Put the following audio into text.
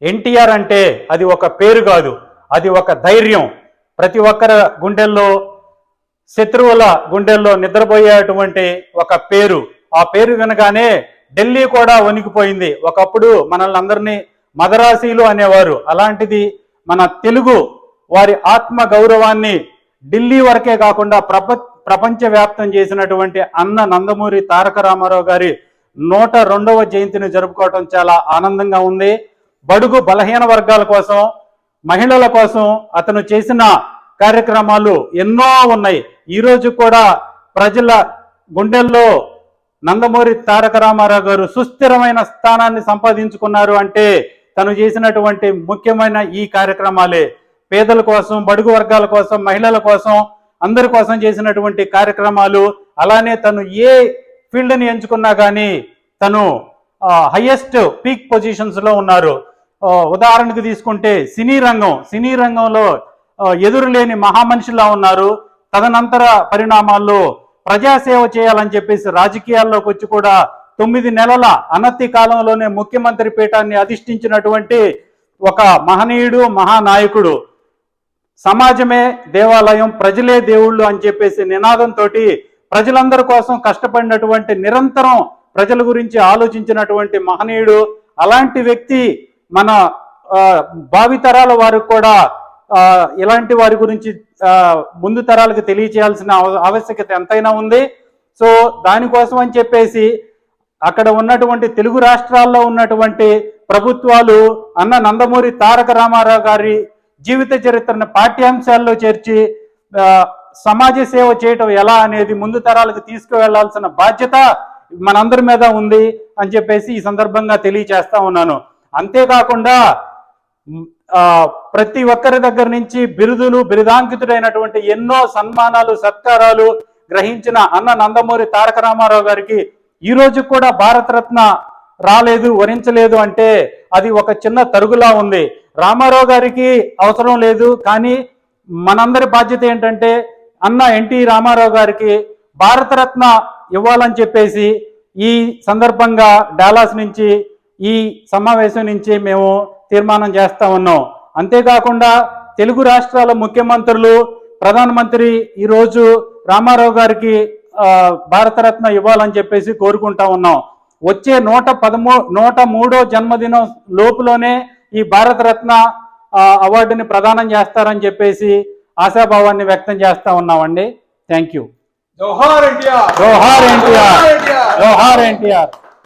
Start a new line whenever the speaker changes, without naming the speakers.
ఎన్టీఆర్ అంటే అది ఒక పేరు కాదు, అది ఒక ధైర్యం. ప్రతి ఒక్కరి గుండెల్లో, శత్రువుల గుండెల్లో నిద్రపోయేటువంటి ఒక పేరు. ఆ పేరు వినగానే ఢిల్లీ కూడా వణికిపోయింది. ఒకప్పుడు మనల్ని అందరినీ మదరాసీలు అనేవారు. అలాంటిది మన తెలుగు వారి ఆత్మ గౌరవాన్ని ఢిల్లీ వరకే కాకుండా ప్రపంచవ్యాప్తం చేసినటువంటి అన్న నందమూరి తారక రామారావు గారి 102వ జయంతిని జరుపుకోవటం చాలా ఆనందంగా ఉంది. బడుగు బలహీన వర్గాల కోసం, మహిళల కోసం అతను చేసిన కార్యక్రమాలు ఎన్నో ఉన్నాయి. ఈరోజు కూడా ప్రజల గుండెల్లో నందమూరి తారక రామారావు గారు సుస్థిరమైన స్థానాన్ని సంపాదించుకున్నారు అంటే తను చేసినటువంటి ముఖ్యమైన ఈ కార్యక్రమాలే. పేదల కోసం, బడుగు వర్గాల కోసం, మహిళల కోసం, అందరి కోసం చేసినటువంటి కార్యక్రమాలు. అలానే తను ఏ ఫీల్డ్ని ఎంచుకున్నా కానీ తను హైయెస్ట్ పీక్ పొజిషన్స్లో ఉన్నారు. ఉదాహరణకు తీసుకుంటే సినీ రంగంలో ఎదురులేని మహామనిషిలా ఉన్నారు. తదనంతర పరిణామాల్లో ప్రజాసేవ చేయాలని చెప్పేసి రాజకీయాల్లోకి వచ్చి కూడా 9 నెలల అనతి కాలంలోనే ముఖ్యమంత్రి పీఠాన్ని అధిష్ఠించినటువంటి ఒక మహనీయుడు, మహానాయకుడు. సమాజమే దేవాలయం, ప్రజలే దేవుళ్ళు అని చెప్పేసి నినాదంతో ప్రజలందరి కోసం కష్టపడినటువంటి, నిరంతరం ప్రజల గురించి ఆలోచించినటువంటి మహనీయుడు. అలాంటి వ్యక్తి మన భావితరాల వారికి కూడా ఇలాంటి వారి గురించి ముందు తరాలకు తెలియచేయాల్సిన ఆవశ్యకత ఎంతైనా ఉంది. సో దానికోసం అని చెప్పేసి అక్కడ ఉన్నటువంటి తెలుగు రాష్ట్రాల్లో ఉన్నటువంటి ప్రభుత్వాలు అన్న నందమూరి తారక రామారావు గారి జీవిత చరిత్రను పాఠ్యాంశాల్లో చేర్చి సమాజ సేవ చేయటం ఎలా అనేది ముందు తరాలకు తీసుకువెళ్లాల్సిన బాధ్యత మనందరి మీద ఉంది అని చెప్పేసి ఈ సందర్భంగా తెలియచేస్తా ఉన్నాను. అంతేకాకుండా ప్రతి ఒక్కరి దగ్గర నుంచి బిరుదాంకితుడైనటువంటి ఎన్నో సన్మానాలు, సత్కారాలు గ్రహించిన అన్న నందమూరి తారక రామారావు గారికి ఈ రోజు కూడా భారతరత్న రాలేదు, వరించలేదు అంటే అది ఒక చిన్న తరుగులా ఉంది. రామారావు గారికి అవసరం లేదు, కానీ మనందరి బాధ్యత ఏంటంటే అన్న ఎన్టీ రామారావు గారికి భారతరత్న ఇవ్వాలని చెప్పేసి ఈ సందర్భంగా డాలాస్ నుంచి, ఈ సమావేశం నుంచి మేము తీర్మానం చేస్తా ఉన్నాం. అంతేకాకుండా తెలుగు రాష్ట్రాల ముఖ్యమంత్రులు, ప్రధానమంత్రి ఈరోజు రామారావు గారికి భారతరత్న ఇవ్వాలని చెప్పేసి కోరుకుంటా ఉన్నాం. వచ్చే 103వ జన్మదినం లోపులోనే ఈ భారతరత్న అవార్డుని ప్రదానం చేస్తారని చెప్పేసి ఆశాభావాన్ని వ్యక్తం చేస్తా ఉన్నామండి. Thank you.
జోహార్ ఎన్టీఆర్,
జోహార్ ఎన్టీఆర్, జోహార్ ఎన్టీఆర్.